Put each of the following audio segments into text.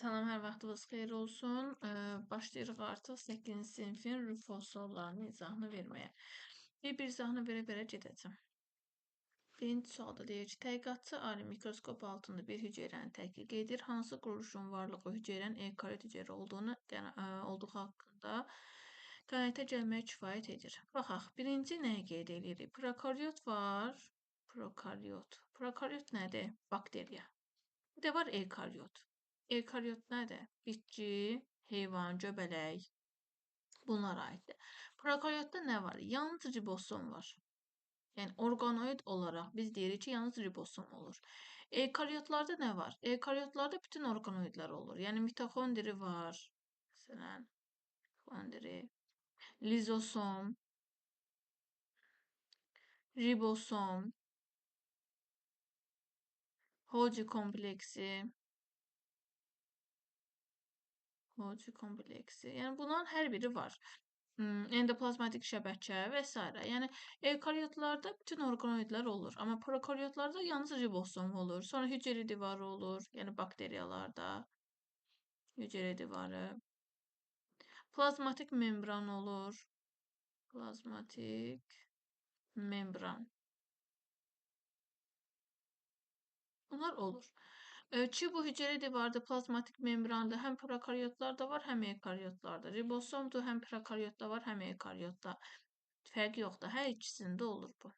Salam, hər vaxtınız xeyir olsun. Başlayırıq artıq 8-ci sinifin rüfo suallarının izahını verməyə. Bir izahını verə-verə gedəcəm. Birinci sualda deyir ki, tədqiqatçı alim mikroskop altında bir hüceyrəni tədqiq edir. Hansı quruluşun varlığı hüceyrənin eukaryot hüceyrə olduğu haqqında qənaətə gəlməyə kifayət edir. Baxaq, birinci nəyi qeyd edirik? Prokaryot var. Prokaryot nədir? Bakteriya. Bir də var eukaryot. Eukaryot nədir? Bitki, heyvan, göbələk. Bunlara aiddir. Prokaryotda nə var? Yalnız ribosom var. Yəni orqanoid olaraq biz deyirik ki, yalnız ribosom olur. Eukaryotlarda nə var? Eukaryotlarda bütün orqanoidlər olur. Yəni mitoxondri var. Məsələn, mitoxondri, lizosom, ribosom, Golgi kompleksi. Yəni bunların hər biri var. Endoplazmatik şəbəkə və s. Yəni eukaryotlarda bütün orqanoidlər olur, amma prokaryotlarda yalnız ribosom olur. Sonra hüceyrə divarı olur, yəni bakteriyalarda hüceyrə divarı. Plazmatik membran olur. Plazmatik membran. Bunlar olur. Ki bu hüceyrə divarda plazmatik membranda həm prokaryotlarda var, həm eukaryotlarda. Ribosomdur, həm prokaryotda var, həm eukaryotda. Fərqi yoxdur. Hər ikisində olur bu.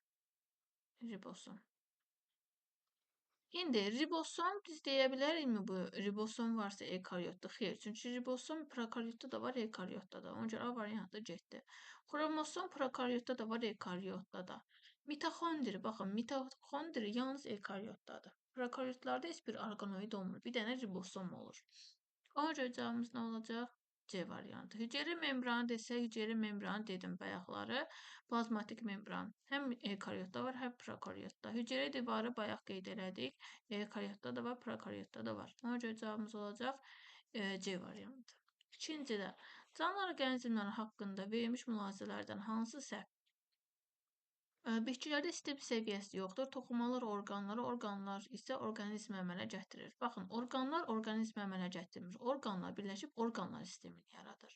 Ribosom. İndi ribosom biz deyə bilərikmi bu ribosom varsa eukaryotda? Xeyr. Çünki ribosom prokaryotda da var, eukaryotda da. Ona görə A variantı getdi. Xromosom prokaryotda da var, eukaryotda da. Mitoxondri, baxın, mitoxondri yalnız eukaryotdadır. Prokaryotlarda heç bir orqanoid olmur. Bir dənə ribosom olur. Ona görə cavabımız nə olacaq? C variantı. Hüceyrə membranı desə, hüceyrə membranı dedim bayaqları. Plazmatik membran. Həm eukaryotda var, həm prokaryotda. Hüceyrə divarı bayaq qeyd elədik. Eukaryotda da var, prokaryotda da var. Ona görə cavabımız olacaq C variantı. İkincidə, canlı orqanizmlər haqqında verilmiş mülahizələrdən hansı səhv? Bitkilərdə sistem səviyyəsi yoxdur. Toxumalar orqanlar isə orqanizm əmələ gətirir. Baxın, orqanizm əmələ gətirmir. Orqanlar birləşib orqanlar sistemini yaradır.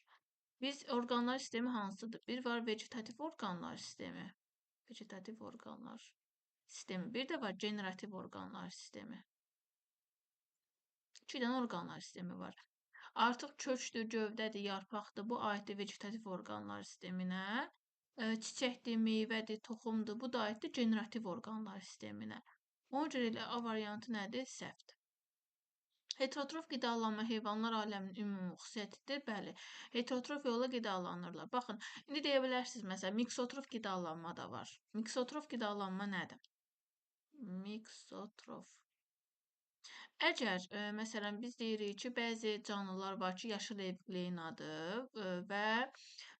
Biz orqanlar sistemi hansıdır? Bir var vegetativ orqanlar sistemi. Vegetativ orqanlar sistemi. Bir də var generativ orqanlar sistemi. 2 dənə orqanlar sistemi var. Artıq kökdür, gövdədir, yarpaqdır. Bu aiddir vegetativ orqanlar sisteminə. Çiçəkdir, meyvədir, toxumdur. Bu da aiddir generativ orqanlar sisteminə. Ona görə elə A variantı nədir? Səhvdir. Heterotrof qidalanma heyvanlar aləminin ümumi xüsusiyyətidir. Bəli, heterotrof yolla qidalanırlar. Baxın, indi deyə bilərsiniz, məsələn, miksotrof qidalanma da var. Miksotrof qidalanma nədir? Miksotrof. Əgər, məsələn, biz deyirik ki, bəzi canlılar var ki, yaşıl evgleynadır və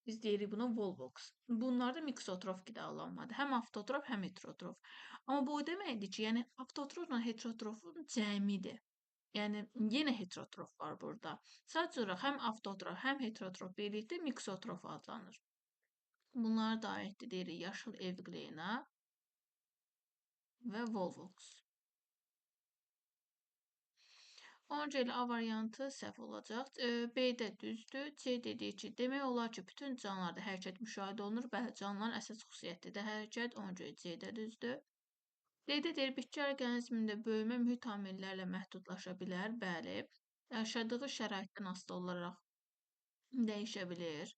biz deyirik buna volvox. Bunlar da miksotrof qidalanmadır. Həm avtotrof, həm heterotrof. Amma bu o deməkdir ki, yəni avtotrofla heterotrofun cəmidir. Yəni yenə heterotrof var burada. Sadəcə olaraq həm avtotrof, həm heterotrof birlikdə miksotrof adlanır. Bunlar da aiddir deyirik yaşıl evgleyna və volvox. Ona görə A variantı səhv olacaq. B-də düzdür. C dediyi ki, demək olar ki, bütün canlılarda hərəkət müşahidə olunur. Bəli, canlıların əsas xüsusiyyətidir hərəkət. Ona görə C-də düzdür. D-də deyir, bitki orqanizmində böyümə mühit amillərlə məhdudlaşa bilər. Bəli, yaşadığı şəraitdən asılı olaraq dəyişə bilir.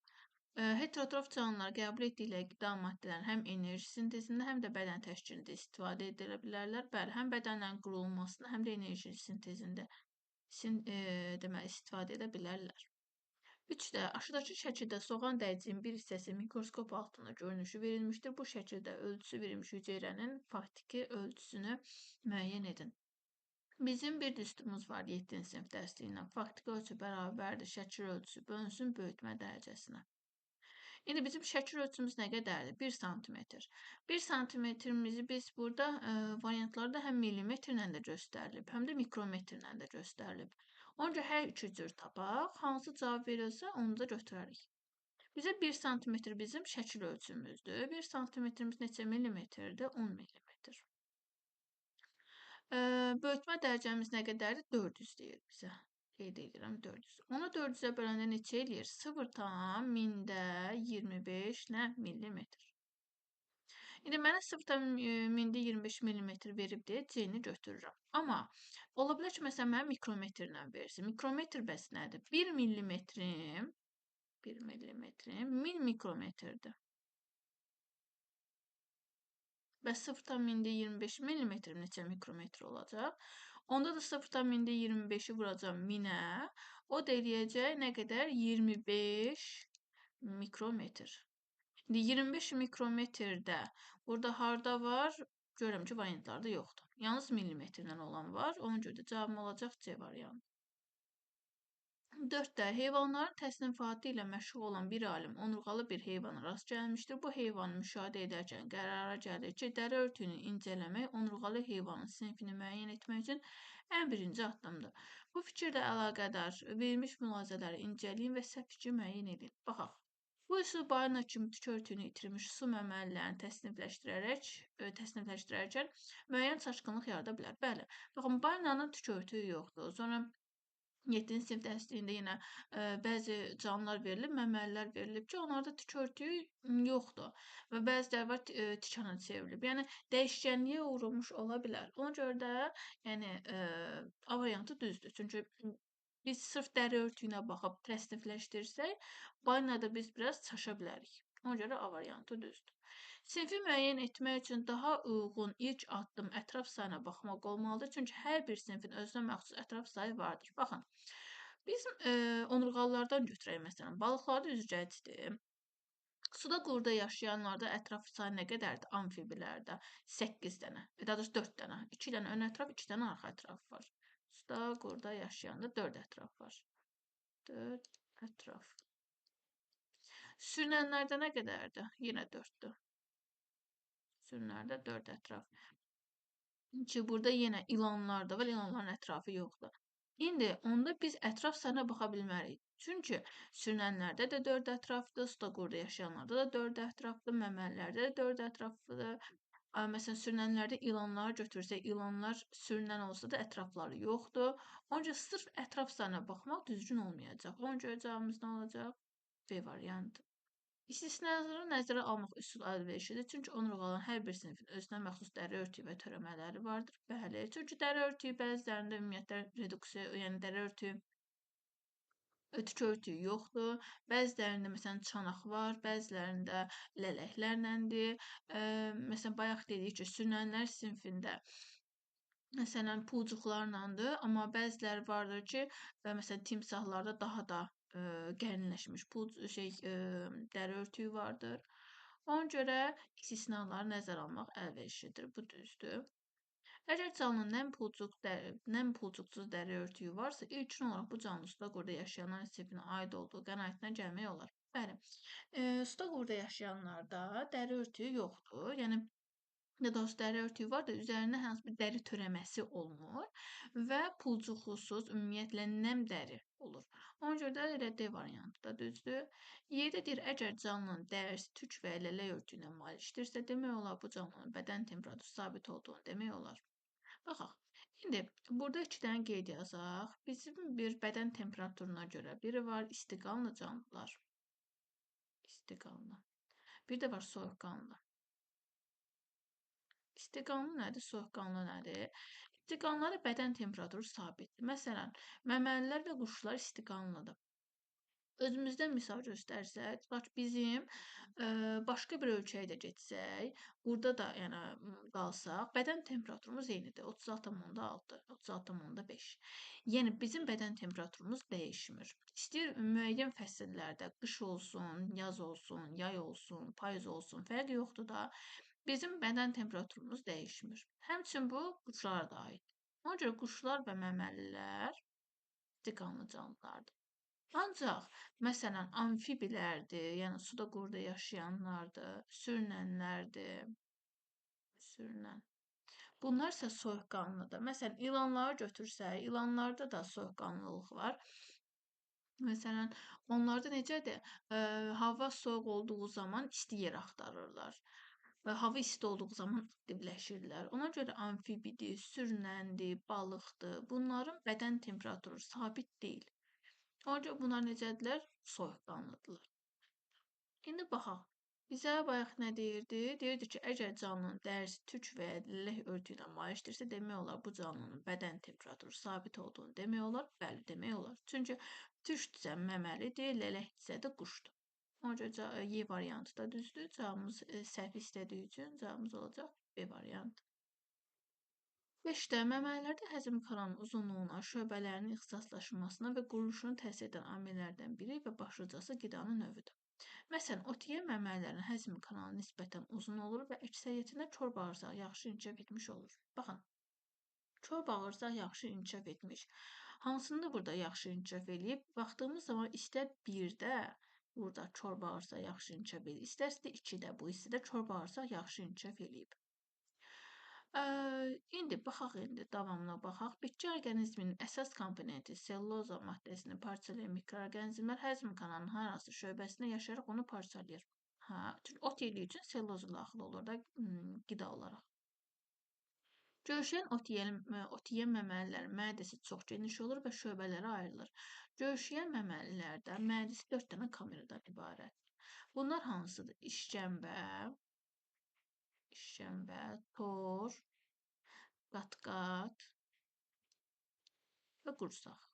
Heterotrof canlılar qəbul etdikləri qida maddələrin həm enerji sintezində, həm də bədən təşkilində istifadə edə bilərlər. Bəli, həm bədənlərin qurulmasında, həm də enerji sintezində deməli istifadə edə bilərlər. 3-də aşağıdakı şəkildə soğan dəyicinin bir hissəsi mikroskop altında görünüşü verilmişdir. Bu şəkildə ölçüsü verilmiş hüceyrənin faktiki ölçüsünü müəyyən edin. Bizim bir düsturumuz var 7-ci sinif dərsliyindən. Faktiki ölçü bərabərdir şəkil ölçüsü bölünsün böyütmə dərəcəsinə. İndi bizim şəkil ölçümüz nə qədərdir? 1 sm. 1 sm-imizi biz burada variantlarda həm millimetrlə də göstərilib, həm də mikrometrlə də göstərilib. Ona görə hər iki cür tapaq, hansı cavab verilsə onu da götürərik. Bizə 1 sm bizim şəkil ölçümüzdür. 1 sm-imiz neçə millimetrdir? 10 millimetr. Böyütmə dərəcəmiz nə qədərdir? 400 deyir bizə. Qeyd edirəm 400. Onu 400-ə böləndə neçə eləyir? 0,25 nə? Millimetr. İndi mənə 0,25 millimetr veribdir, C-ni götürürəm. Amma ola bilər ki, məsələn, mənə mikrometrlə versin. Mikrometr bəs nədir? 1 millimetrim 1000 mikrometrdir. Bəs 0,25 millimetr neçə mikrometr olacaq? Onda da 0,25-i vuracam 1000-ə. O da eləyəcək nə qədər? 25 mikrometr. İndi 25 mikrometrdə burada harda var? Görürəm ki, variantlarda yoxdur. Yalnız millimetrlə olan var. Ona görə də cavabım olacaq C variantı. 4-də heyvanların təsnifatı ilə məşğul olan bir alim onurğalı bir heyvana rast gəlmişdir. Bu heyvanı müşahidə edərkən qərara gəlir ki, dəri örtüyünü incələmək onurğalı heyvanın sinfini müəyyən etmək üçün ən birinci addımdır. Bu fikirlə əlaqədar verilmiş mülahizələri incələyin və səhv fikri müəyyən edin. Baxaq. Bu üsul balina kimi tük örtüyünü itirmiş su məməlilərini təsnifləşdirərkən müəyyən çaşqınlıq yarada bilər. Bəli, baxın, balinanın tük örtüyü yoxdur. Sonra 7-ci sinif dərsliyində yenə bəzi canlılar verilib, məməlilər verilib ki, onlarda tük örtüyü yoxdur və bəziləri var tikana çevrilib. Yəni dəyişkənliyə uğramış ola bilər. Ona görə də yəni A variantı düzdür. Çünki biz sırf dəri örtüyünə baxıb təsnifləşdirsək, balinada biz biraz çaşa bilərik. Ona görə A variantı düzdür. Sinfi müəyyən etmək üçün daha uyğun ilk addım ətraf sayına baxmaq olmalıdır. Çünki hər bir sinfin özünə məxsus ətraf sayı vardır. Baxın, biz onurğalılardan götürək məsələn. Balıqlarda üzgəcidir. Suda quruda yaşayanlarda ətraf sayı nə qədərdir? Amfibilərdə 8 dənə, daha doğrusu 4 dənə. 2 dənə ön ətraf, 2 dənə arxa ətraf var. Suda quruda yaşayanda 4 ətraf var. 4 ətraf. Sürünənlərdə nə qədərdir? Yenə 4-dür. Sürünənlərdə 4 ətraf. Ki, burada yenə ilanlar da var, ilanların ətrafı yoxdur. İndi onda biz ətraf sayına baxa bilmərik. Çünki sürünənlərdə də 4 ətrafdır, suda quruda yaşayanlarda da 4 ətrafdır, məməlilərdə də 4 ətrafdır. Məsələn, sürünənlərdə ilanları götürsək, ilanlar sürünən olsa da ətrafları yoxdur. Ona görə sırf ətraf sayına baxmaq düzgün olmayacaq. Ona görə cavabımız nə olacaq? B variantı. İstisnaları nəzərə almaq üsulu əlverişlidir. Çünki onurğaların hər bir sinfin özünə məxsus dəri örtüyü və törəmələri vardır. Bəli, çünki dəri örtüyü bəzilərində ümumiyyətlə reduksiya, yəni dəri örtüyü tük örtüyü yoxdur. Bəzilərində məsələn çanaq var, bəzilərində lələklərləndir. Məsələn, bayaq dedik ki, sürünənlər sinfində məsələn pulcuqlarlandır, amma bəziləri vardır ki, məsələn timsahlarda daha da gərinləşmiş dəri örtüyü vardır. Ona görə istisnaları nəzərə almaq əlverişlidir. Bu düzdür. Əgər canlının nəm pulcuqsuz dəri örtüyü varsa, ilkin olaraq bu canlı suda quruda yaşayanların sinfinə aid olduğu qənaətinə gəlmək olar. Bəli, suda quruda yaşayanlarda dəri örtüyü yoxdur. Yəni ya da dəri örtüyü var da üzərində hansı bir dəri törəməsi olmur və pulcuqsuz ümumiyyətlə nəm dəri olur. Ona görə də elə D variantı da düzdür. 7 deyir, əgər canlının dərisi tük və lələk örtüyünə malikdirsə, demək olar bu canlının bədən temperaturu sabit olduğunu demək olar. Baxaq. İndi burada 2 dənə qeyd yazaq. Bizim bir bədən temperaturuna görə biri var istiqanlı canlılar. İstiqanlı. Bir də var soyuqqanlı. İstiqanlı nədir, soyuqqanlı nədir? İstiqanlılarda bədən temperaturu sabitdir. Məsələn, məməlilər və quşlar istiqanlıdır. Özümüzdən misal göstərsək, tutaq ki, bizim başqa bir ölkəyə də getsək, burada da yəni qalsaq, bədən temperaturumuz eynidir. 36,6, 36,5. Yəni bizim bədən temperaturumuz dəyişmir. İstəyir müəyyən fəsillərdə qış olsun, yaz olsun, yay olsun, payız olsun, fərqi yoxdur da. Bizim bədən temperaturumuz dəyişmir. Həmçinin bu quşlara da aid. Ona görə quşlar və məməlilər istiqanlı canlılardır. Ancaq, məsələn, amfibilərdir, yəni suda quruda yaşayanlardır, sürünənlərdir, sürünən. Bunlar isə soyuqqanlıdır. Məsələn, ilanları götürsək, ilanlarda da soyuqqanlılıq var. Məsələn, onlarda necədir? Hava soyuq olduğu zaman isti yer axtarırlar. hava isti olduğu zaman aktivləşirlər. Ona görə amfibidir, sürünəndir, balıqdır. Bunların bədən temperaturu sabit deyil. Ona görə bunlar necədirlər? Soyuqqanlıdırlar. İndi baxaq. Bizə bayaq nə deyirdi? Deyirdi ki, əgər canlının dərisi tük və ya lələk örtüyü ilə mayeşdirsə, demək olar bu canlının bədən temperaturu sabit olduğunu demək olar. Bəli, demək olar. Çünki tükdürsə məməlidir, lələkdirsə də quşdur. Ona görə Y variantı da düzdür. Cavabımız səhv istədiyi üçün cavabımız olacaq B variantı. 5-də məməlilərdə həzm kanalının uzunluğuna, şöbələrinin ixtisaslaşmasına və quruluşuna təsir edən amillərdən biri və başlıcası qidanın növüdür. Məsələn, ot yeyən məməlilərin həzm kanalı nisbətən uzun olur və əksəriyyətində çor bağırsaq yaxşı inkişaf etmiş olur. Baxın, çor bağırsaq yaxşı inkişaf etmiş. Hansında burada yaxşı inkişaf eləyib? Baxdığımız zaman istər 1-də burada çor bağırsaq yaxşı inkişaf eləyib, istərsə də 2-də bu hissədə çor bağırsaq yaxşı inkişaf eləyib. İndi baxaq davamına baxaq. Bitki orqanizminin əsas komponenti selluloza maddəsini parçalayan mikroorqanizmlər həzm kanalının hər hansı şöbəsində yaşayaraq onu parçalayır. Çünki ot yediyi üçün selluloza daxil olur da qida olaraq. Gövşəyən ot yeyən məməlilərin mədəsi çox geniş olur və şöbələrə ayrılır. Gövşəyən məməlilərdə mədəsi 4 dənə kameradan ibarətdir. Bunlar hansıdır? İşkəmbə, tor, qat-qat və qursaq.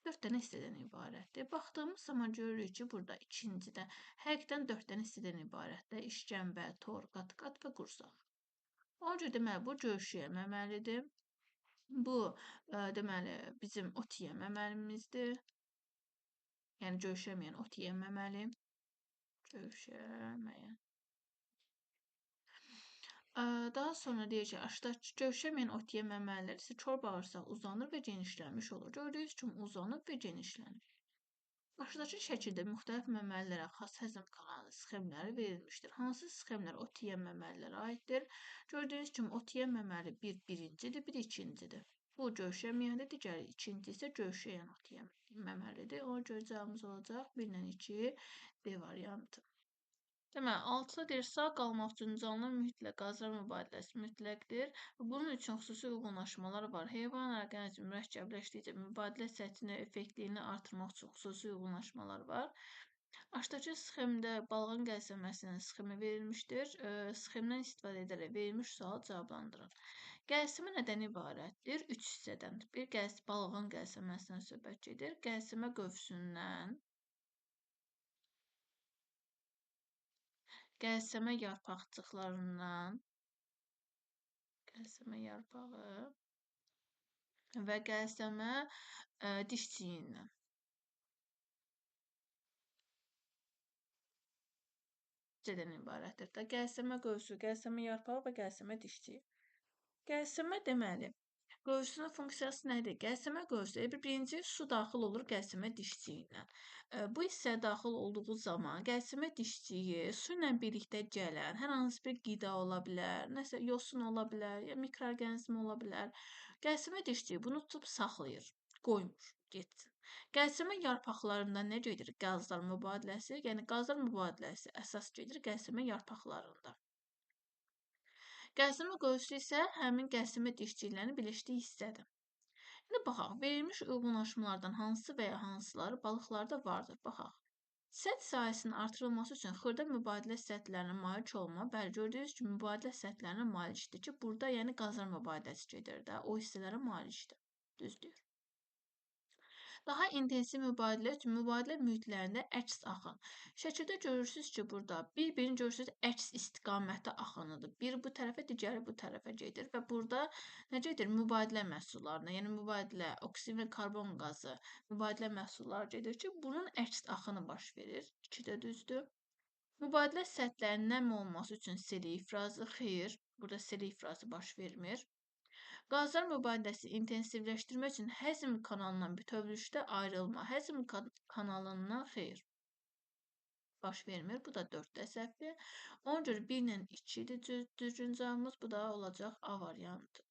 4 dənə hissədən ibarətdir. Baxdığımız zaman görürük ki, burada ikincidə həqiqətən 4 dənə hissədən ibarətdir. İşkəmbə, tor, qat-qat və qursaq. Ona görə deməli bu gövşəyən məməlidir. Bu deməli bizim ot yeyən məməlimizdir. Yəni gövşəməyən ot yeyən məməli. Gövşəməyən. Daha sonra deyir ki, gövşəməyən ot yeyən məməlilər isə çor bağırsaq uzanır və genişlənmiş olur. Gördüyünüz kimi uzanıb və genişlənir. Aşağıdakı şəkildə müxtəlif məməlilərə xas həzm kanalı sxemləri verilmişdir. Hansı sxemlər ot yeyən məməlilərə aiddir? Gördüyünüz kimi ot yeyən məməli bir birincidir, bir ikincidir. Bu gövşəməyəndir, digəri ikinci isə gövşəyən ot yeyən məməlidir. Ona görə cavabımız olacaq 1 ilə 2 D variantı. Deməli, 6-da deyir, sağ qalmaq üçün canlıların mühitlə qazlar mübadiləsi mütləqdir. Bunun üçün xüsusi uyğunlaşmalar var. Heyvan orqanizmi mürəkkəbləşdikcə mübadilə səthini, effektliyini artırmaq üçün xüsusi uyğunlaşmalar var. Aşağıdakı sxemdə balığın qəlsəməsinin sxemi verilmişdir. Sxemdən istifadə edərək verilmiş sualı cavablandırın. Qəlsəmə nədən ibarətdir? 3 hissədən. Bir balığın qəlsəməsindən söhbət gedir. Qəlsəmə qövsündən, qəlsəmə yarpaqcıqlarından, qəlsəmə yarpağı və qəlsəmə dişçiyindən. Cədən ibarətdir də. Qəlsəmə qövsü, qəlsəmə yarpağı və qəlsəmə dişçiyi. Qəlsəmə deməli, qövsünün funksiyası nədir? Qəlsəmə qövsü, birinci su daxil olur qəlsəmə dişçiyindən. Bu hissəyə daxil olduğu zaman qəlsəmə dişçiyi su ilə birlikdə gələn hər hansı bir qida ola bilər, nəsə yosun ola bilər, ya mikroorqanizm ola bilər. Qəlsəmə dişçiyi bunu tutub saxlayır, qoymur getsin. Qəlsəmə yarpaqlarında nə gedir? Qazlar mübadiləsi, yəni qazlar mübadiləsi əsas gedir qəlsəmə yarpaqlarında. Qəlsəmə qövsü isə həmin qəlsəmə dişçiliklərinin birləşdiyi hissədir. İndi baxaq, verilmiş uyğunlaşmalardan hansı və ya hansıları balıqlarda vardır? Baxaq. Səth sahəsinin artırılması üçün xırda mübadilə səthlərinə malik olma. Bəli, gördüyünüz kimi mübadilə səthlərinə malikdir ki, burada yəni qazlar mübadiləsi gedir də, o hissələrə malikdir. Düzdür. Daha intensiv mübadilə üçün mübadilə mühitlərində əks axın. Şəkildə görürsünüz ki, burada bir-birini görürsünüz əks istiqamətdə axınıdır. Biri bu tərəfə, digəri bu tərəfə gedir və burada nə gedir? Mübadilə məhsullarına, yəni mübadilə, oksigen və karbon qazı mübadilə məhsulları gedir ki, bunun əks axını baş verir. 2 də düzdür. Mübadilə səthlərinin nəm olması üçün seli ifrazı, xeyr, burada seli ifrazı baş vermir. Qazlar mübadiləsi intensivləşdirmək üçün həzm kanalından bütövlükdə ayrılma. Həzm kanalından xeyr. Baş vermir. Bu da 4-də səhvdir. Ona görə 1 ilə 2-dir düzgün cavabımız. Bu da olacaq A variantı.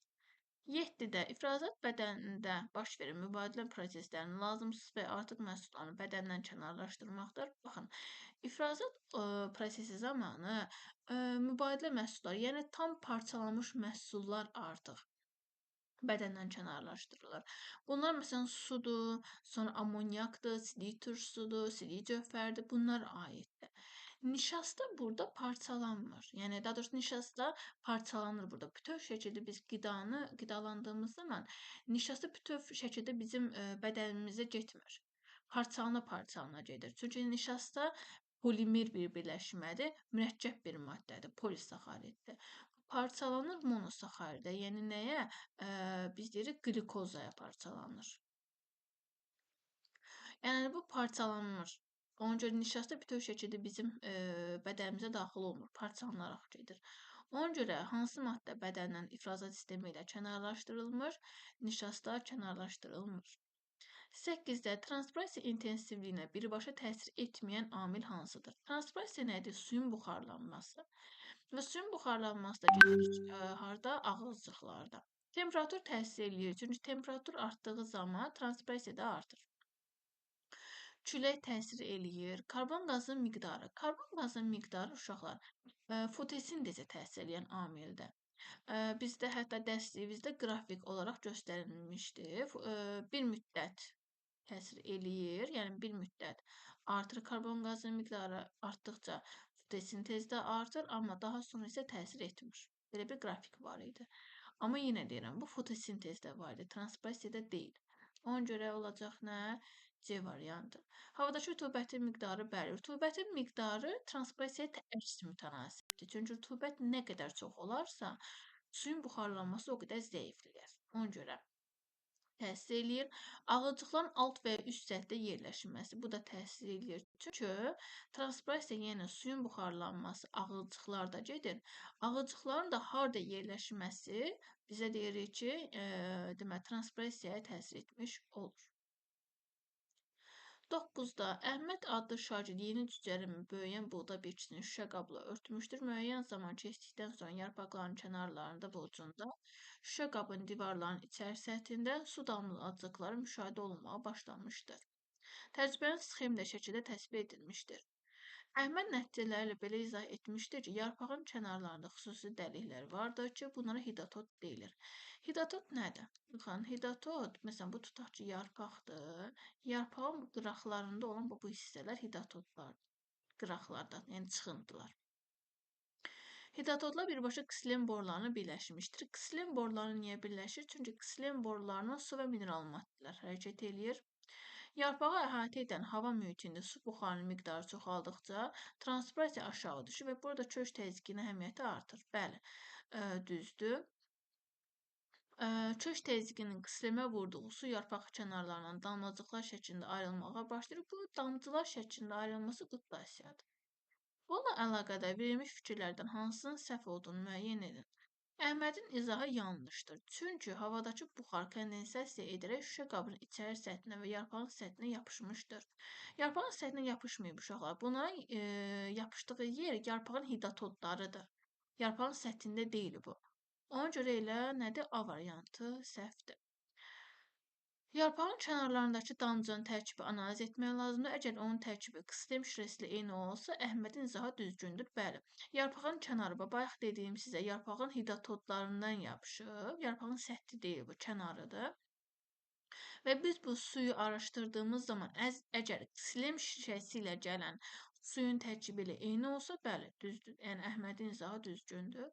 7-də ifrazat bədənində baş verən mübadilə proseslərinin lazımsız və artıq məhsullarını bədəndən kənarlaşdırmaqdır. Baxın, ifrazat prosesi zamanı mübadilə məhsulları, yəni tam parçalanmış məhsullar artıq bədəndən kənarlaşdırılır. Bunlar məsələn sudur, sonra amoniakdır, silik turşusudur, silik cövhəridir, bunlar aiddir. Nişasta burada parçalanmır. Yəni daha doğrusu nişasta parçalanır burada. Bütöv şəkildə biz qidalandığımız zaman nişasta bütöv şəkildə bizim bədənimizə getmir. Parçalana-parçalana gedir. Çünki nişasta polimer bir birləşmədir, mürəkkəb bir maddədir, polisaxariddir. Parçalanır monosaxaridə, yəni nəyə? Biz deyirik qlikozaya parçalanır. Yəni bu parçalanmır. Ona görə nişasta bütöv şəkildə bizim bədənimizə daxil olmur, parçalanaraq gedir. Ona görə hansı maddə bədəndən ifrazat sistemi ilə kənarlaşdırılmır, nişasta kənarlaşdırılmır. 8-də transpirasiya intensivliyinə birbaşa təsir etməyən amil hansıdır? Transpirasiya nədir? Suyun buxarlanması. Və suyun buxarlanması da gedir harda? Ağızcıqlarda. Temperatur təsir eləyir. Çünki temperatur artdığı zaman transpirasiya da artır. Külək təsir eləyir. Karbon qazının miqdarı. Karbon qazının miqdarı uşaqlar fotosintezə təsir eləyən amildir. Bizdə hətta dərsliyimizdə qrafik olaraq göstərilmişdir. Bir müddət təsir eləyir, yəni bir müddət artır karbon qazının miqdarı artdıqca fotosintez də artır, amma daha sonra isə təsir etmir. Belə bir qrafik var idi. Amma yenə deyirəm, bu fotosintezdə var idi, transpirasiyada deyil. Ona görə olacaq nə? C variantı. Havadakı rütubətin miqdarı bəli. Rütubətin miqdarı transpirasiyaya əks mütənasibdir. Çünki rütubət nə qədər çox olarsa, suyun buxarlanması o qədər zəifləyər. Ona görə təsir eləyir. Ağılcıqların alt və ya üst səthdə yerləşməsi. Bu da təsir eləyir. Çünki transpirasiya, yəni suyun buxarlanması ağılcıqlarda gedir. Ağılcıqların da harda yerləşməsi bizə deyirik ki, demək transpirasiyaya təsir etmiş olur. 9-da Əhməd adlı şagird yeni cücərimi böyüyən buğda bitkisini şüşə qabla örtmüşdür. Müəyyən zaman keçdikdən sonra yarpaqların kənarlarında və ucunda şüşə qabın divarlarının içəri səthində su damlacıqları müşahidə olunmağa başlanmışdır. Təcrübənin sxemli şəkildə təsvir edilmişdir. Əhməd nəticələri ilə belə izah etmişdir ki, yarpağın kənarlarında xüsusi dəliklər vardır ki, bunlara hidatot deyilir. Hidatot nədir? Baxın, hidatot, məsələn, bu tutaq ki, yarpaqdır. Yarpağın qıraqlarında olan bu hissələr hidatotlardır. Qıraqlardan, yəni çıxıntılar. Hidatotlar birbaşa ksilin borlarına birləşmişdir. Ksilin borları niyə birləşir? Çünki ksilin borlarına su və mineral maddələr hərəkət eləyir. Yarpağı əhatə edən hava mühitində su buxarının miqdarı çoxaldıqca transpirasiya aşağı düşür və burada kök təzyiqinin əhəmiyyəti artır. Bəli, düzdür. Kök təzyiqinin qislemə vurduğu su yarpaq kənarlarından damlacıqlar şəklində ayrılmağa başlayır. Bu damcılar şəklində ayrılması qutbasiyadır. Bununla əlaqədar verilmiş fikirlərdən hansının səhv olduğunu müəyyən edin. Əhmədin izahı yanlışdır. Çünki havadakı buxar kondensasiya edərək şüşə qabının içəri səthinə və yarpağın səthinə yapışmışdır. Yarpağın səthinə yapışmayıb uşaqlar. Buna yapışdığı yer yarpağın hidatotlarıdır. Yarpağın səthində deyil bu. Ona görə elə nədir? A variantı səhvdir. Yarpağın kənarlarındakı damcının tərkibi analiz etmək lazımdır. Əgər onun tərkibi ksilem şirəsi ilə eyni olsa, Əhmədin izahı düzgündür. Bəli, yarpağın kənarı, bayaq dediyim sizə, yarpağın hidatotlarından yapışıb. Yarpağın səthi deyil, bu kənarıdır. Və biz bu suyu araşdırdığımız zaman, əgər ksilem şirəsi ilə gələn suyun tərkibi ilə eyni olsa, bəli, düzdür. Yəni Əhmədin izahı düzgündür.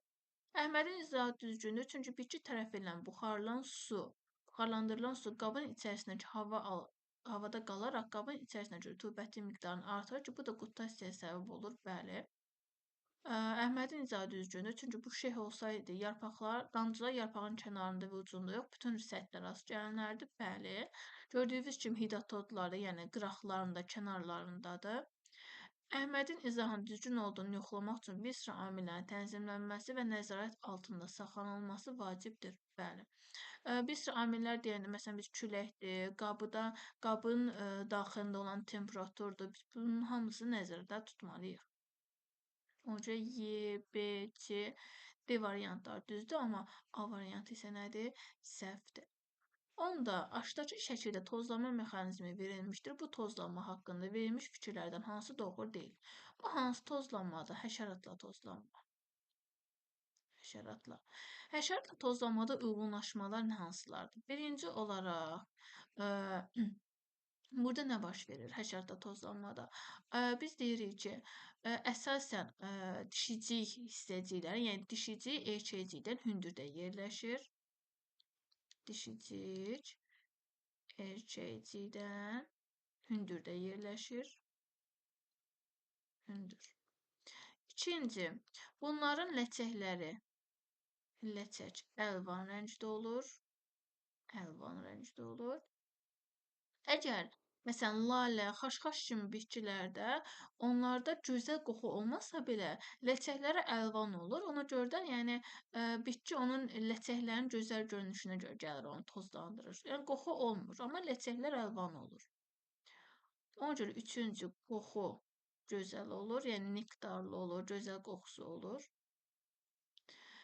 Əhmədin izahı düzgündür, çünki bitki tərəfindən buxarlandırılan su qabın içərisindəki havada qalaraq qabın içərisindəki rütubətin miqdarını artırır ki, bu da qutasiyaya səbəb olur, bəli. Əhmədin izahı düzgündür, çünki bu şeyh olsaydı, damcılar yarpağın kənarında və ucunda yox, bütün səthlər rast gəlinərdi, bəli. Gördüyünüz kimi hidatotlarda, yəni qıraqlarında, kənarlarındadır. Əhmədin izahının düzgün olduğunu yoxlamaq üçün bir sıra amillərin tənzimlənməsi və nəzarət altında saxlanılması vacibdir. Bəli. Bir sıra amillər deyəndə, məsələn, biz küləkdir, qabın daxilində olan temperaturdur. Biz bunun hamısını nəzərdə tutmalıyıq. Ona görə Y, B, C, B variantlar düzdür, amma A variantı isə nədir? Səhvdir. 10-da aşağıdakı şəkildə tozlanma mexanizmi verilmişdir. Bu tozlanma haqqında verilmiş fikirlərdən hansı doğru deyil? Bu hansı tozlanmadır? Həşəratla tozlanma. Həşəratla. Həşəratla tozlanmada uyğunlaşmalar hansılardır? Birinci olaraq, burada nə baş verir həşəratla tozlanmada? Biz deyirik ki, əsasən dişicik hissəcikləri, yəni dişicik erkəkcikdən hündürdə yerləşir. Dişicik erkəkcikdən hündürdə yerləşir. Hündür. İkinci, bunların ləçəkləri əlvan rəngdə olur. Əlvan rəngdə olur. Əgər məsələn lalə, xaşxaş kimi bitkilərdə onlarda gözəl qoxu olmasa belə ləçəkləri əlvan olur. Ona görə də yəni bitki onun ləçəklərinin gözəl görünüşünə görə gəlir onu tozlandırır. Yəni qoxu olmur, amma ləçəklər əlvan olur. Ona görə üçüncü qoxu gözəl olur, yəni nektarlı olur, gözəl qoxusu olur.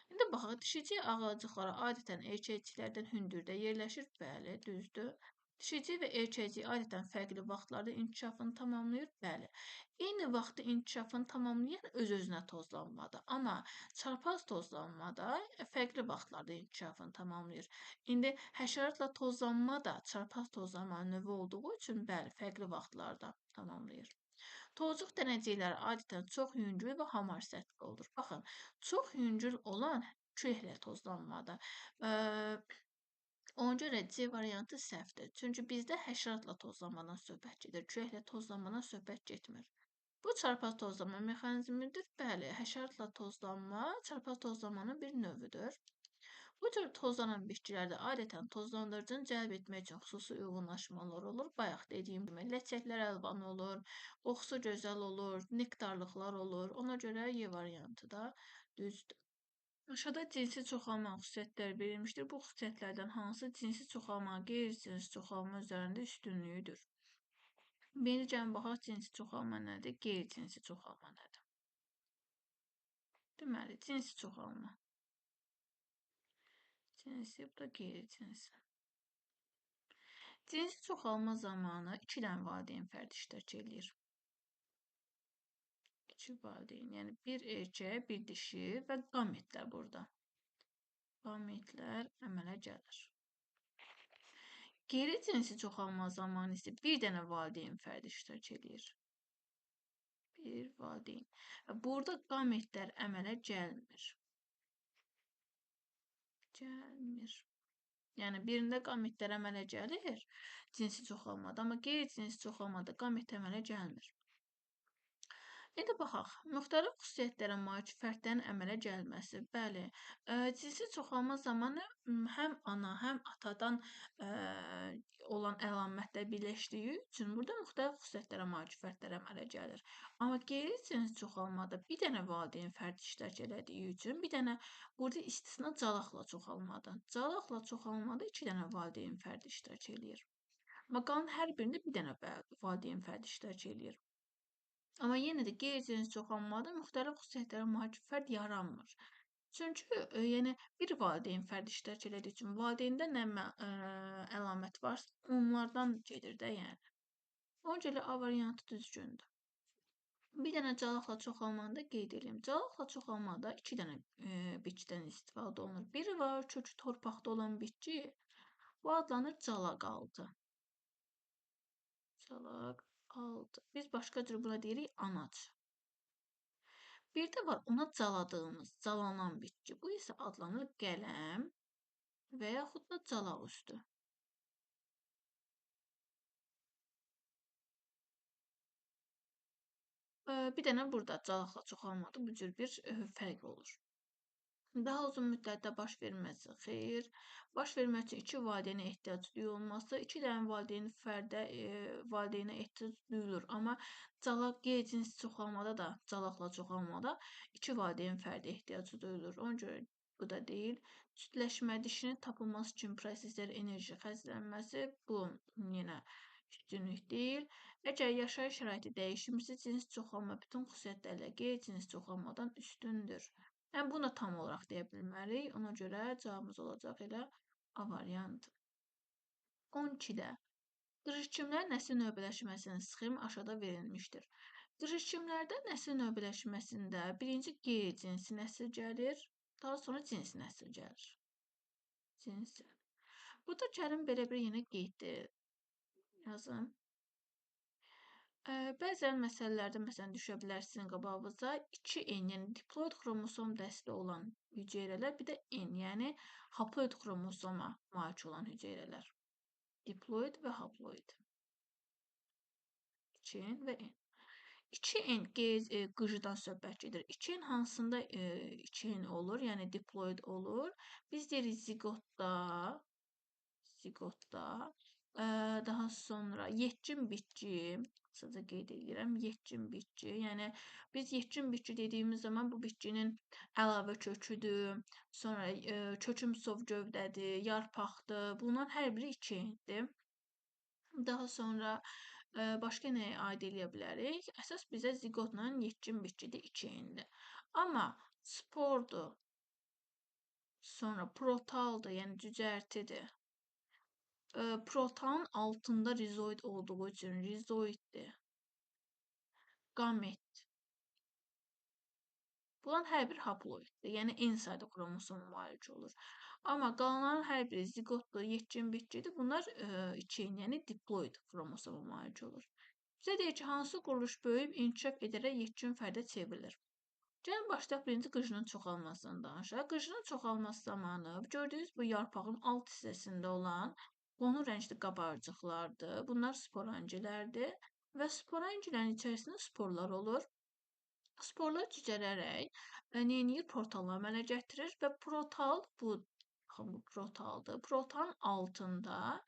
İndi baxaq, dişicik ağacıqları adətən erkəkciklərdən hündürdə yerləşir. Bəli, düzdür. Dişicik və erkəkcik adətən fərqli vaxtlarda inkişafını tamamlayır. Bəli. Eyni vaxtda inkişafını tamamlayan öz-özünə tozlanmadır. Amma çarpaz tozlanmada fərqli vaxtlarda inkişafını tamamlayır. İndi həşəratla tozlanma da çarpaz tozlanmanın növü olduğu üçün bəli, fərqli vaxtlarda tamamlayır. Tozuq dənəcikləri adətən çox yüngül və hamar səthli olur. Baxın, çox yüngül olan küləklə tozlanmadır. Ona görə C variantı səhvdir. Çünki bizdə həşəratla tozlanmadan söhbət gedir, küləklə tozlanmadan söhbət getmir. Bu çarpaz tozlanma mexanizmidir. Bəli, həşəratla tozlanma çarpaz tozlanmanın bir növüdür. Bu cür tozlanan bitkilərdə adətən tozlandırıcını cəlb etmək üçün xüsusi uyğunlaşmalar olur. Bayaq dediyim kimi ləçəklər əlvan olur, qoxusu gözəl olur, nektarlıqlar olur. Ona görə Y variantı da düzdür. Aşağıda cinsi çoxalma xüsusiyyətləri verilmişdir. Bu xüsusiyyətlərdən hansı cinsi çoxalma qeyri-cinsi çoxalma üzərində üstünlüyüdür? Birinci gəlin baxaq cinsi çoxalma nədir, qeyri-cinsi çoxalma nədir? Deməli, cinsi çoxalma. Cinsi, bu da qeyri-cinsi. Cinsi çoxalma zamanı 2 dənə valideyn fərdi iştirak edir. 2 valideyn, yəni bir erkək, bir dişi və qametlər burada. Qametlər əmələ gəlir. Qeyri-cinsi çoxalma zamanı isə bir dənə valideyn fərdi iştirak edir. Bir valideyn. Burada qametlər əmələ gəlmir. Gəlmir. Yəni birində qametlər əmələ gəlir cinsi çoxalmada, amma qeyri-cinsi çoxalmada qamət əmələ gəlmir. İndi baxaq, müxtəlif xüsusiyyətlərə malik fərdlərin əmələ gəlməsi. Bəli, cinsi çoxalma zamanı həm ana, həm atadan olan əlamətlər birləşdiyi üçün burada müxtəlif xüsusiyyətlərə malik fərdlər əmələ gəlir. Amma qeyri-cinsi çoxalmada bir dənə valideyn fərd iştirak elədiyi üçün bir dənə burada istisna calaqla çoxalmadır. Calaqla çoxalmada 2 dənə valideyn fərdi iştirak eləyir. Amma qalanın hər birində bir dənə valideyn fərdi iştirak eləyir. Amma yenə də qeyri-cinsi çoxalmada müxtəlif xüsusiyyətlərə malik fərd yaranmır. Çünki yəni bir valideyn fərdi iştirak elədiyi üçün valideyndə nə əlamət varsa, onlardan gedir də yəni. Ona görə A variantı düzgündür. Bir dənə calaqla çoxalmanı da qeyd edeyim. Calaqla çoxalmada 2 dənə bitkidən istifadə olunur. Biri var, kökü torpaqda olan bitki. Bu adlanır calaq altı. Calaq altı. Biz başqa cür buna deyirik anaç. Bir də var ona caladığımız, calanan bitki. Bu isə adlanır qələm və yaxud da calaq üstü. Bir dənə burada calaqla çoxalmada bu cür bir fərq olur. Daha uzun müddətdə baş verməsi, xeyr. Baş vermək üçün 2 valideynə ehtiyac duyulması, 2 dənə valideynə ehtiyac duyulur. Amma qeyri-cinsi çoxalmada da, calaqla çoxalmada 2 valideyn fərdi ehtiyacı duyulur. Ona görə bu da deyil. Südləşmə, dişinin tapılması üçün proseslər enerji xərclənməsi, bu yenə üstünlük deyil. Əgər yaşayış şəraiti dəyişmirsə, cinsi çoxalma bütün xüsusiyyətlərlə qeyri-cinsi çoxalmadan üstündür. Yəni bunu da tam olaraq deyə bilmərik. Ona görə cavabımız olacaq elə A variantı. 12-də qırışıkimlər nəsil növbələşməsinin sxemi aşağıda verilmişdir. Qırışıkimlərdə nəsil növbələşməsində birinci qeyri-cinsi nəsil gəlir, daha sonra cinsi nəsil gəlir. Cinsi. Burada gəlin belə bir yenə qeyd yazım. Bəzən məsələlərdə məsələn düşə bilər sizin qabağınıza 2N, yəni diploid xromosom dəsti olan hüceyrələr, bir də N, yəni haploid xromosoma malik olan hüceyrələr. Diploid və haploid. 2N və N. 2N qıcıdan söhbət gedir. 2N hansında 2N olur, yəni diploid olur? Biz deyirik ziqotda, daha sonra yetkin bitki, qısaca qeyd edirəm, yetkin bitki. Yəni biz yetkin bitki dediyimiz zaman bu bitkinin əlavə köküdür, sonra kökümsov gövdədir, yarpaqdır. Bunların hər biri 2N-dir. Daha sonra başqa nəyə aid eləyə bilərik? Əsas bizə ziqotla yetkin bitkidə 2N-dir. Amma spordur, sonra protaldır, yəni cücərtidir. Protalın altında rizoid olduğu üçün rizoiddir. Gamet. Bunların hər biri haploiddir, yəni N sayda xromosoma malik olur. Amma qalanların hər biri ziqotdur, yetkin bitkidir. Bunlar 2N, yəni diploid xromosoma malik olur. Bizə deyir ki, hansı quruluş böyüyüb inkişaf edərək yetkin fərdə çevrilir? Gəlin başlayaq birinci qıcının çoxalmasından danışaq. Qıcının çoxalması zamanı gördüyünüz bu yarpağın alt hissəsində olan qonur rəngli qabarcıqlardır. Bunlar sporangilərdir və sporangilərin içərisində sporlar olur. Sporlar cücərərək neyniyir? Protallar əmələ gətirir və protal bu protaldır. Protalın altında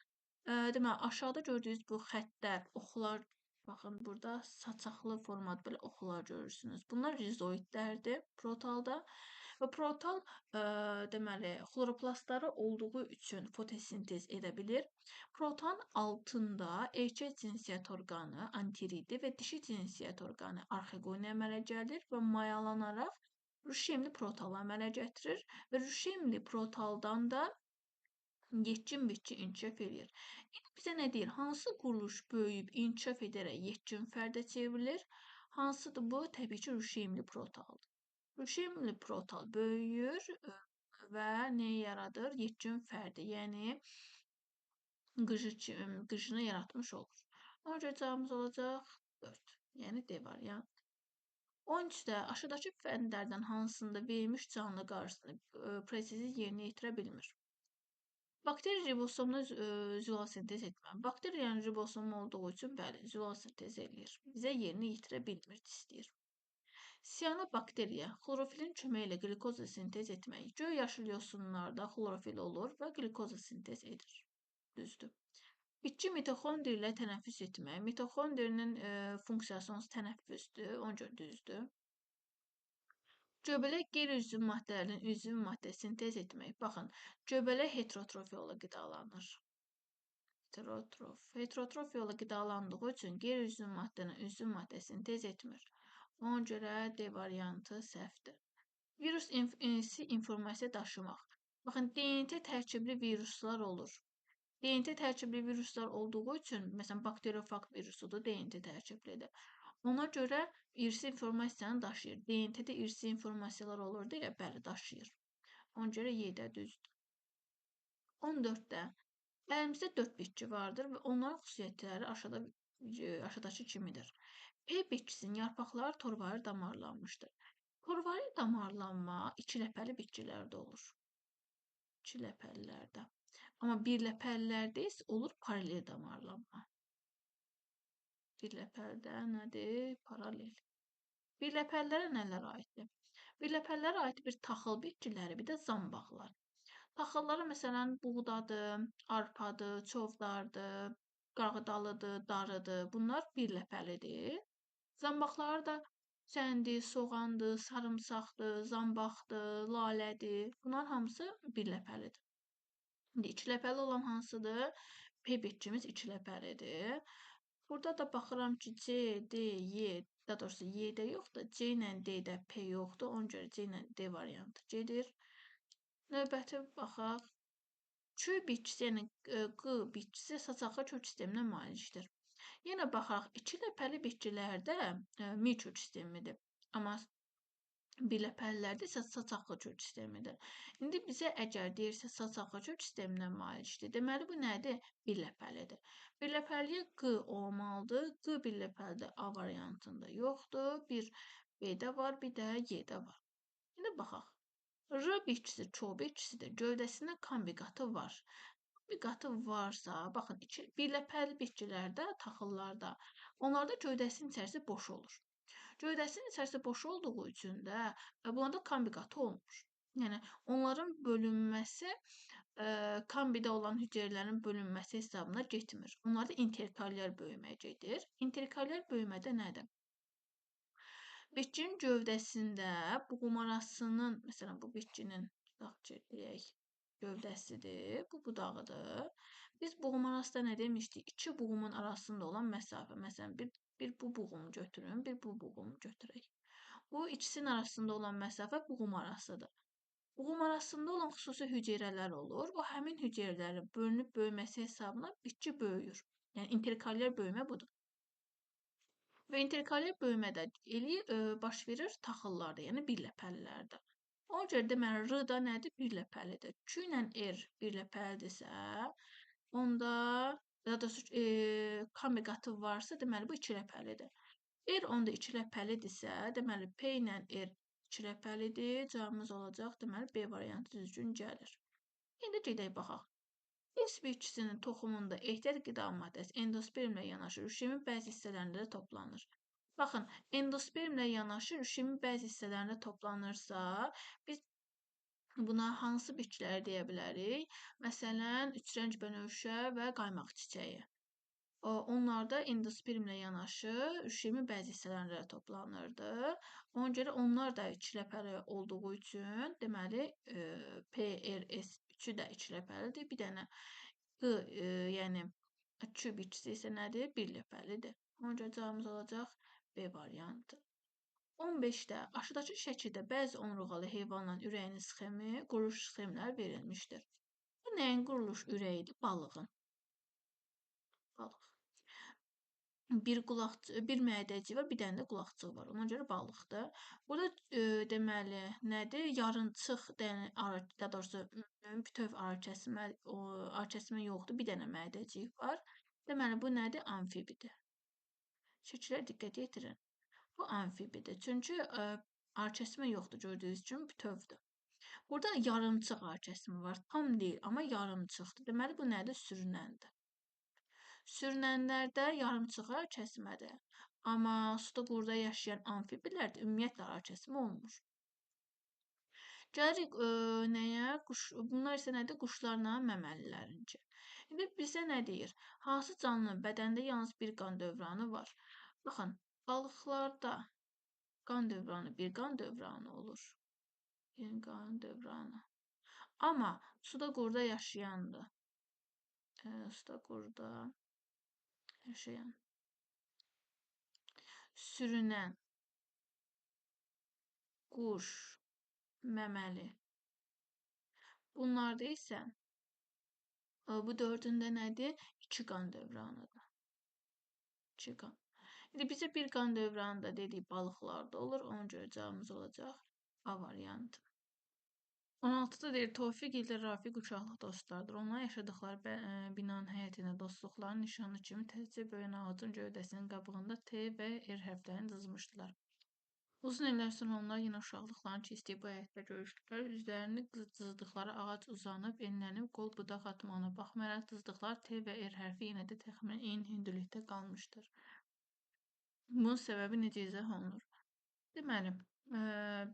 deməli aşağıda gördüyünüz bu xəttlər, oxlar, baxın burada saçaqlı formada belə oxlar görürsünüz. Bunlar rizoidlərdir protalda və protal deməli xloroplastları olduğu üçün fotosintez edə bilir. Protalın altında erkək cinsiyyət orqanı antiridi və dişi cinsiyyət orqanı arxeqoni əmələ gəlir və mayalanaraq rüşemli protal əmələ gətirir və rüşemli protaldan da yetkin bitki inkişaf edir. İndi bizə nə deyir? Hansı quruluş böyüyüb inkişaf edərək yetkin fərdə çevrilir? Hansıdır bu? Təbii ki, rüşemli protaldır. Rüşemli protal böyüyür və nə yaradır? Yetkin fərdi, yəni qıcını yaratmış olur. Ona görə cavabımız olacaq 4, yəni D variantı. 13-də aşağıdakı fəndlərdən hansında verilmiş canlı qarşısında presizi yerinə yetirə bilmir? Bakteriya ribosomla zülosintez etmir. Bakteriyanın ribosomu olduğu üçün bəli, zülosintez eləyir. Bizə yerini yetirə bilmir, istəyir. Siyanobakteriya xlorofilin köməyi ilə qlikozu sintez etmək. Göy yaşıl yosunlarda xlorofil olur və qlikozu sintez edir. Düzdür. Bitki mitoxondri ilə tənəffüs etmək. Mitoxondrinin funksiyası onsuz tənəffüsdür, ona görə düzdür. Göbələk qeyri-üzvü maddələrin üzvü maddə sintez etmək. Baxın, göbələk heterotrof yolla qidalanır. Heterotrof yolla qidalandığı üçün qeyri-üzvü maddənin üzvü maddə sintez etmir. Ona görə D variantı səhvdir. Virus informasiya daşımaq. Baxın, DNT tərkibli viruslar olur. DNT tərkibli viruslar olduğu üçün, məsələn, bakteriofag virusudur, DNT tərkiblidir. Ona görə irsi informasiyanı daşıyır. DNT-də irsi informasiyalar olur deyə, bəli, daşıyır. Ona görə Y-də düzdür. 14-də əlimizdə 4 bitki vardır və onların xüsusiyyətləri aşağıdakı kimidir. P bitkisinin yarpaqları torbayı damarlanmışdır. Torbayı damarlanma ikiləpəli bitkilərdə olur. İkiləpəlilərdə. Amma birləpəlilərdə isə olur paralel damarlanma. Birləpəlidə nədir? Paralel. Birləpəlilərə nələr aiddir? Birləpəlilərə aid bir taxıl bitkiləri, bir də zambaqlar. Taxılları məsələn buğdadır, arpadır, çovdardır, qarğıdalıdır, darıdır. Bunlar birləpəlidir. Zambaqları da çəndir, soğandır, sarımsaqdır, zambaqdır, lalədir. Bunların hamısı birləpəlidir. İndi ikiləpəli olan hansıdır? P bitkimiz ikiləpəlidir. Burada da baxıram ki, C, D, Y, daha doğrusu Y-də yoxdur, C ilə D-də P yoxdur. Ona görə C ilə D variantı gedir. Növbəti baxaq. Q bitkisi, yəni Q bitkisi saçaqlı kök sisteminə malikdir. Yenə baxaq, iki ləpəli bitkilərdə mi kök sistemidir. Amma birləpəlilərdə isə saçaqlı kök sistemidir. İndi bizə əgər deyirsə saçaqlı kök sisteminə malikdir, deməli bu nədir? Birləpəlidir. Birləpəliyə Q olmalıdır. Q birləpəlidə A variantında yoxdur. Bir B-də var, bir də Y-də var. İndi baxaq. R bitkisi çol bitkisidir. Gövdəsində kombiqatı var. Kombiqatı varsa, baxın, birləpəli bitkilərdə, taxıllarda, onlarda gövdəsinin içərisi boş olur. Gövdəsinin içərisi boş olduğu üçün də bunlarda kombiqatı olmur. Yəni onların bölünməsi kombidə olan hüceyrələrin bölünməsi hesabına getmir. Onlarda interkalyar böyümə gedir. Interkalyar böyümədə nədir? Bitkinin gövdəsində buğumarasının, məsələn, bu bitkinin deyək, gövdəsidir, bu budağıdır. Biz buğumarasında nə demişdik? İki buğumun arasında olan məsafə. Məsələn, bir bu buğumu götürün, bir bu buğumu götürək. Bu ikisinin arasında olan məsafə buğum arasıdır. Buğum arasında olan xüsusi hüceyrələr olur. O həmin hüceyrələrin bölünüb böyüməsi hesabına bitki böyüyür. Yəni interkalyar böyümə budur. Və interkalyar böyümədə baş verir taxıllarda, yəni birləpəlilərdə. Ona görə deməli R da nədir? Birləpəlidir. Q ilə R birləpəlidirsə, onda daha doğrusu kombiqatı varsa, deməli bu ikiləpəlidir. R onda ikiləpəlidirsə, deməli P ilə R ikiləpəlidir. Cavabımız olacaq, deməli B variantı düzgün gəlir. İndi gedək baxaq. S bitkisinin toxumunda ehtiyat qida maddəsi endospermlə yanaşı rüşemin bəzi hissələrində də toplanır. Baxın, endospermlə yanaşı rüşemin bəzi hissələrində toplanırsa, biz buna hansı bitkilər deyə bilərik? Məsələn, üçrəng bənövşə və qaymaq çiçəyi. Onlarda endospermlə yanaşı rüşemin bəzi hissələrində də toplanırdı. Ona görə onlar da ikiləpəli olduğu üçün, deməli, PRS üçü də ikiləpəlidir. Bir dənə Q, yəni Q bitkisi isə nədir? Birləpəlidir. Ona görə cavabımız olacaq B variantı. 15-də aşağıdakı şəkildə bəzi onurğalı heyvanların ürəyinin sxemi, quruluş sxemləri verilmişdir. Bu nəyin quruluş ürəyidir? Balığın. Balıq. Bir mədəciyi var, bir dənə də qulaqçığı var. Ona görə balıqdır. Burada deməli nədir? Yarımçıq, daha doğrusu bütöv arıkəsmə yoxdur. Bir dənə mədəcik var. Deməli bu nədir? Amfibidir. Şəkillərə diqqət yetirin. Bu amfibidir. Çünki arıkəsmə yoxdur, gördüyünüz kimi bütövdür. Burada yarımçıq arıkəsmə var. Tam deyil, amma yarımçıqdır. Deməli bu nədir? Sürünəndir. Sürünənlərdə yarımçıq arıkəsmədir. Amma suda quruda yaşayan amfibilərdə ümumiyyətlə arıkəsmə olmur. Gəlirik nəyə? Bunlar isə nədir? Quşlarla məməlilərinki. İndi bizə nə deyir? Hansı canlının bədəndə yalnız bir qan dövranı var? Baxın, balıqlarda qan dövranı, bir qan dövranı olur. Bir qan dövranı. Amma suda quruda yaşayandır. Suda quruda yaşayan. Sürünən, quş, məməli. Bunlarda isə bu dördündə nədir? 2 qan dövranıdır. 2 qan. İndi bizə bir qan dövranı da dedik balıqlarda olur. Ona görə cavabımız olacaq A variantı. 16-da deyir, Tofiq ilə Rafiq uşaqlıq dostlardır. Onlar yaşadıkları binanın həyətində dostluqların nişanı kimi tezcə böyüyən ağacın gövdəsinin qabığında T və R hərflərini cızmışdılar. Uzun illər sonra onlar yenə uşaqlıqlarını keçdiyi bu həyətdə görüşdülər. Üzlərini cızdıqları ağac uzanıb, enlənib, qol budaq atmağına baxmayaraq cızdıqları T və R hərfi yenə də təxminən eyni hündürlükdə qalmışdır. Bunun səbəbi necə izah olunur? Deməli,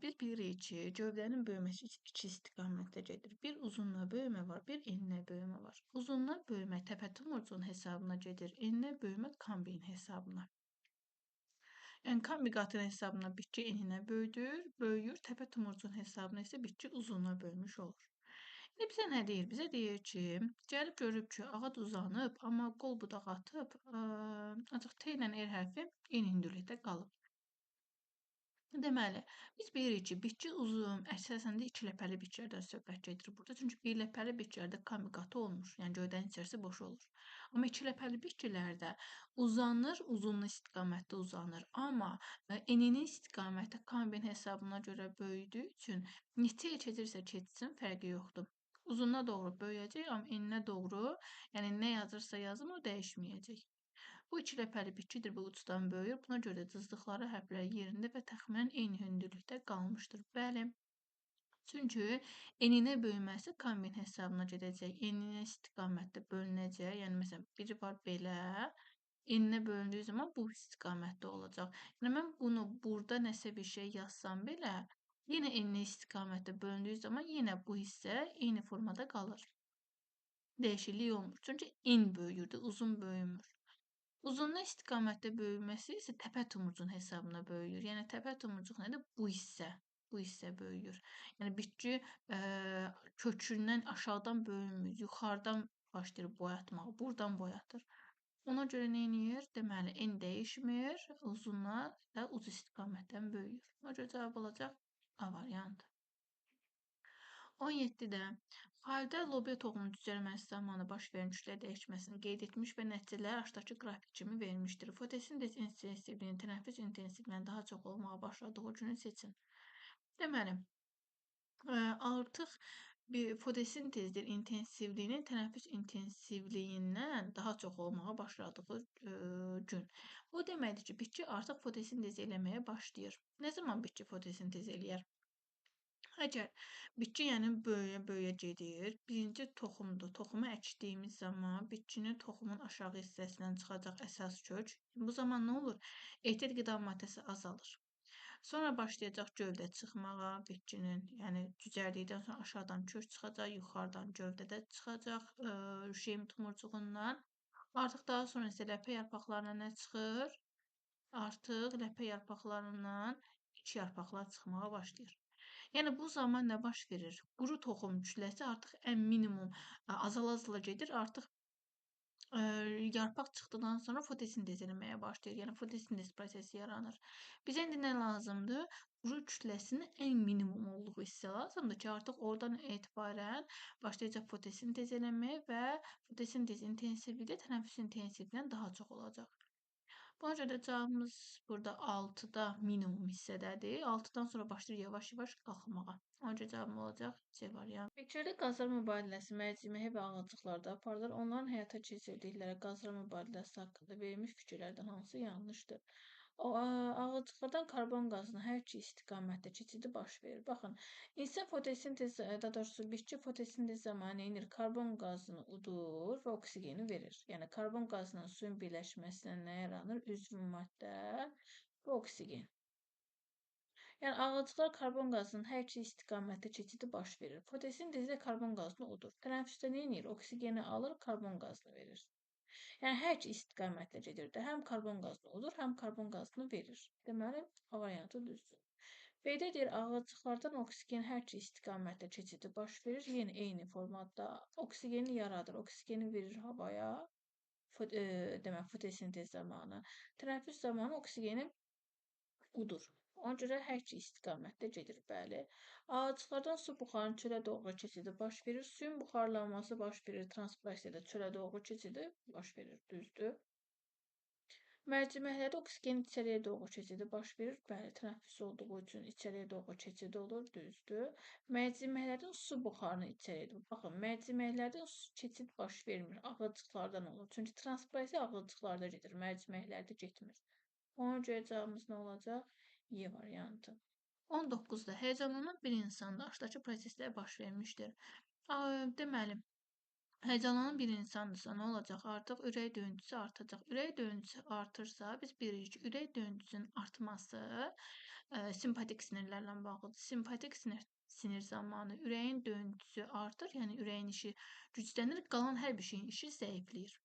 biz bilirik ki, gövdənin böyüməsi iki istiqamətdə gedir. Bir uzunluğa böyümə var, bir enlinə böyümə var. Uzunluğa böyümə təpətumurcunun hesabına gedir, enlinə böyümə kombin hesabına. Yəni kombiqatın hesabına bitki enlinə böyüyür, təpətumurcunun hesabına isə bitki uzunluğa böyümüş olur. Bizə nə deyir? Bizə deyir ki, gəlib görüb ki, ağac uzanıb, amma qol budaq atıb, ancaq T ilə R hərfi eyni hündürlükdə qalıb. Deməli, biz bilirik ki, bitki uzun, əsasən də iki ləpəli bitkilərdən söhbət gedir burada. Çünki bir ləpəli bitkilərdə kambi qatı olmur, yəni gövdənin içərisi boş olur. Amma iki ləpəli bitkilərdə uzanır, uzunluq istiqamətdə uzanır. Amma eninin istiqaməti kambin hesabına görə böyüdüyü üçün neçəyə keçirsə keçsin, fərqi yoxdur. Uzuna doğru böyüyəcək, amma eninə doğru, yəni nə yazırsa yazın, o dəyişməyəcək. Bu iki ləpəli bitkidir, bu ucdan böyür. Buna görə də cızdıqları hərflər yerində və təxminən eyni hündürlükdə qalmışdır. Bəli. Çünki eninə böyüməsi kombin hesabına gedəcək. Eninə istiqamətdə bölünəcək. Yəni məsələn, biri var belə, eninə bölündüyü zaman bu istiqamətdə olacaq. Yəni mən bunu burada nəsə bir şey yazsam belə, yenə eninə istiqamətdə bölündüyü zaman yenə bu hissə eyni formada qalır. Dəyişiklik olmur. Çünki en böyüyürdü, uzun böyümür. Uzunluq istiqamətdə böyüməsi isə təpə tumurcuğun hesabına böyüyür. Yəni təpə tumurcuq nədir? Bu hissə. Bu hissə böyüyür. Yəni bitki kökündən aşağıdan böyümür, yuxarıdan başlayır boyatmağa, buradan boyatır. Ona görə nə edir? Deməli, en dəyişmir, uzunluq da uc istiqamətdən böyüyür. Ona görə cavab olacaq A variantı. 17-də fayda lobya toxumunun cücərməsi zamanı baş verən kütlə dəyişməsini qeyd etmiş və nəticələri aşağıdakı qrafik kimi vermişdir. Fotosintez intensivliyinin tənəffüs intensivliyindən daha çox olmağa başladığı günü seçin. Deməli, artıq bir fotosintezdir intensivliyinin tənəffüs intensivliyindən daha çox olmağa başladığı gün. Bu deməkdir ki, bitki artıq fotosintez eləməyə başlayır. Nə zaman bitki fotosintez eləyər? Əgər bitki yəni böyüyə-böyüyə gedir, birinci toxumdur. Toxumu əkdiyimiz zaman bitkinin toxumun aşağı hissəsindən çıxacaq əsas kök. Bu zaman nə olur? Ehtiyat qida maddəsi azalır. Sonra başlayacaq gövdə çıxmağa bitkinin, yəni cücərdikdən sonra aşağıdan kök çıxacaq, yuxarıdan gövdədə çıxacaq rüşeym tumurcuğundan. Artıq daha sonra isə ləpə yarpaqlarına nə çıxır? Artıq ləpə yarpaqlarından iç yarpaqlar çıxmağa başlayır. Yəni bu zaman nə baş verir? Quru toxum kütləsi artıq ən minimum azala-azala gedir. Artıq yarpaq çıxdıqdan sonra fotosintez eləməyə başlayır. Yəni fotosintez prosesi yaranır. Bizə indi nə lazımdır? Quru kütləsinin ən minimum olduğu hissə lazımdır ki, artıq oradan etibarən başlayacaq fotosintez eləməyə və fotosintez intensivliyi də tənəffüs intensivliyindən daha çox olacaq. Buna görə də cavabımız burada 6-da minimum hissədədir. 6-dan sonra başlayır yavaş-yavaş qalxmağa. Ona görə cavabım olacaq C variantı. Bitkilərdə qazlar mübadiləsi mərciməyə və ağaclıqlarda aparılır. Onların həyata keçirdikləri qazlar mübadiləsi haqqında verilmiş fikirlərdən hansı yanlışdır? Ağaclıqlardan karbon qazının hər iki istiqamətdə keçidi baş verir. Baxın, insan fotosintez, daha doğrusu bitki fotosintez zamanı nə edir? Karbon qazını udur və oksigeni verir. Yəni karbon qazının suyun birləşməsindən nə yaranır? Üzvü maddə və oksigen. Yəni ağaclıqlar karbon qazının hər iki istiqamətdə keçidi baş verir. Fotosintezdə karbon qazını udur. Tənəffüsdə nə edir? Oksigeni alır, karbon qazını verir. Yəni hər iki istiqamətlə gedir də. Həm karbon qazını udur, həm karbon qazını verir. Deməli, A variantı düzdür. B-də deyir, ağaclıqlardan oksigen hər iki istiqamətdə keçidi baş verir. Yenə eyni formatda oksigeni yaradır. Oksigeni verir havaya. Demək, fotosintez zamanı. Tənəffüs zamanı oksigeni udur. Ona görə hər iki istiqamətdə gedir, bəli. Ağaclıqlardan su buxarının çölə doğru keçidi baş verir. Suyun buxarlanması baş verir, transpirasiyada çölə doğru keçidi baş verir, düzdür. Mərciməklərdə oksigen içəriyə doğru keçidi baş verir, bəli, tənəffüs olduğu üçün içəriyə doğru keçidi olur, düzdür. Mərciməklərdən su buxarını içəriyə, baxın, mərciməklərdən keçid baş vermir, ağaclıqlardan olur. Çünki transpirasiya ağaclıqlarda gedir, mərciməklərdə getmir. Ona görə cavabımız nə olacaq? Y variantı. 19-da həyəcanlanan bir insanda aşağıdakı proseslər baş vermişdir. Deməli, həyəcanlanan bir insandırsa nə olacaq? Artıq ürək döyüntüsü artacaq. Ürək döyüntüsü artırsa, biz bilirik ki, ürək döyüntüsünün artması simpatik sinirlərlə bağlıdır. Simpatik sinir zamanı ürəyin döyüntüsü artır, yəni ürəyin işi güclənir, qalan hər bir şeyin işi zəifləyir.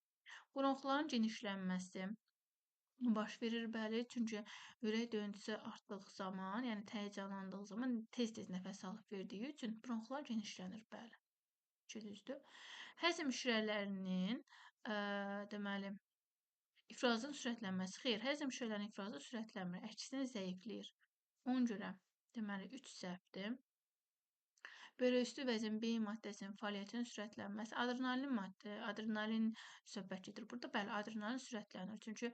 Bronxların genişlənməsi baş verir, bəli, çünki ürək döyüntüsü artdığı zaman, yəni həyəcanlandığı zaman tez-tez nəfəs alıb verdiyi üçün bronxlar genişlənir, bəli. 2 düzdür. Həzm şirələrinin deməli ifrazın sürətlənməsi. Xeyr, həzm şirələrinin ifrazı sürətlənmir, əksinə zəifləyir. Ona görə deməli 3 səhvdir. Böyrəküstü vəzin beyin maddəsinin fəaliyyətinin sürətlənməsi. Adrenalin söhbət gedir. Burada bəli, adrenalin sürətlənir. Çünki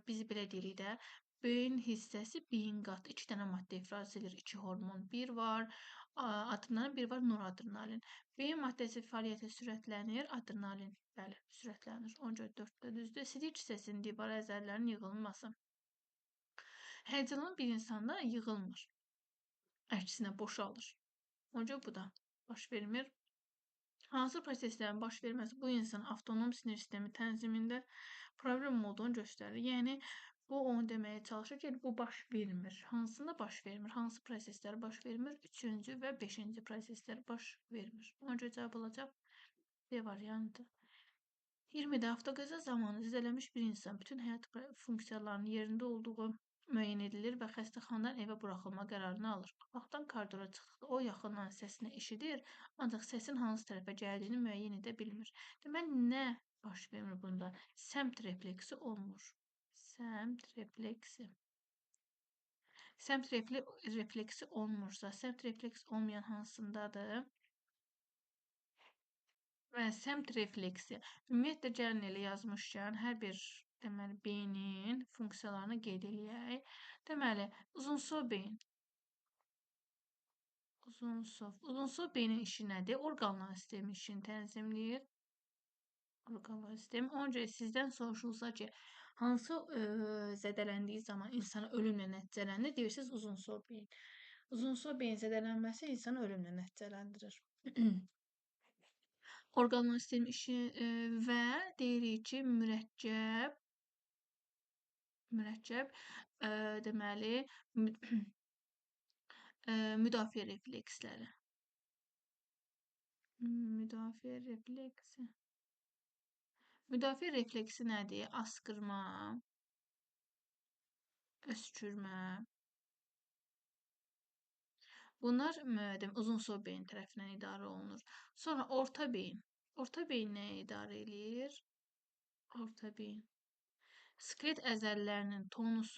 biz belə deyirik də, beyin hissəsi beyin qatı 2 dənə maddə ifraz edir. 2 hormon. Bir var adrenalin, bir var noradrenalin. Beyin maddəsi fəaliyyəti sürətlənir, adrenalin bəli, sürətlənir. 14-də düzdür. Sidik hissəsinin divar əzələlərinin yığılması. Həyəcanlı bir insanda yığılmır. Əksinə boşalır. Onca bu da baş vermir. Hansı proseslərin baş verməsi bu insanın avtonom sinir sistemi tənzimində problem olduğunu göstərir. Yəni, bu onu deməyə çalışır ki, bu baş vermir. Hansında baş vermir? Hansı proseslər baş vermir? 3-cü və 5-ci proseslər baş vermir. Onca cavab olacaq D variantı. 20-də avtoqəza zamanı zədələnmiş bir insan bütün həyat funksiyalarının yerində olduğu müəyyən edilir və xəstəxanadan evə buraxılma qərarını alır. Vaxtdan koridora çıxdıqda o yaxından səsini eşidir, ancaq səsin hansı tərəfə gəldiyini müəyyən edə bilmir. Deməli, nə baş vermir bunda? Səmt refleksi olmur. Səmt refleksi. Səmt refleksi olmursa, səmt refleksi olmayan hansındadır? Və səmt refleksi. Ümumiyyətlə, gəlin elə yazmışkən, hər bir deməli, beynin funksiyalarını qeyd eləyək. Deməli, uzunsov beyin. Uzunsov beynin işi nədir? Orqanlar sistemi işini tənzimləyir. Orqanlar sistemi. Ona görə sizdən soruşulsa ki, hansı zədələndiyi zaman insana ölümlə nəticələndir, deyirsiniz uzunsov beyin. Uzunsov beyin zədələnməsi insanı ölümlə nəticələndirir. Orqanlar sistemi işi və deyirik ki, mürəkkəb deməli müdafiə refleksləri. Müdafiə refleksi. Müdafiə refleksi nədir? Asqırma, öskürmə. Bunlar uzunsov beyin tərəfindən idarə olunur. Sonra orta beyin. Orta beyin nəyə idarə eləyir? Orta beyin. Skelet əzələlərinin tonus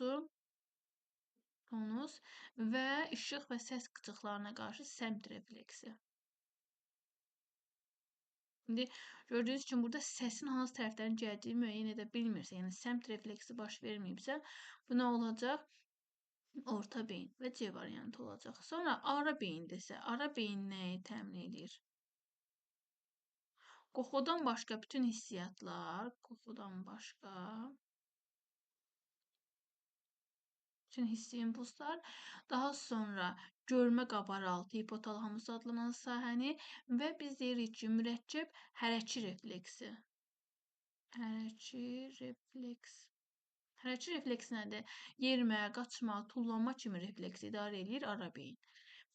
və işıq və səs qıcıqlarına qarşı səmt refleksi. İndi gördüyünüz kimi burada səsin hansı tərəfdən gəldiyi müəyyən edə bilmirsə, yəni səmt refleksi baş verməyibsə, bu nə olacaq? Orta beyin və C variantı olacaq. Sonra ara beyindirsə, ara beyin nəyi təmin edir? Qoxudan başqa bütün hissiyatlar, bütün hissi impulslar, daha sonra görmə qabaraltı, hipotalamus adlanan sahəni və biz deyirik ki, mürəkkəb hərəki refleksi. Hərəki refleks nədir? Yerimə, qaçma, tullanma kimi refleks idarə edir ara beyin.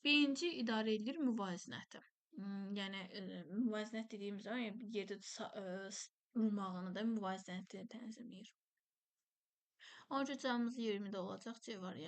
Beyinci idarə edir müvazinəti. Yəni, müvazinət dediyim zaman yerdə durmağını da müvazinəti tənzimləyir. Onca cavabımız 20-də olacaq C variantı.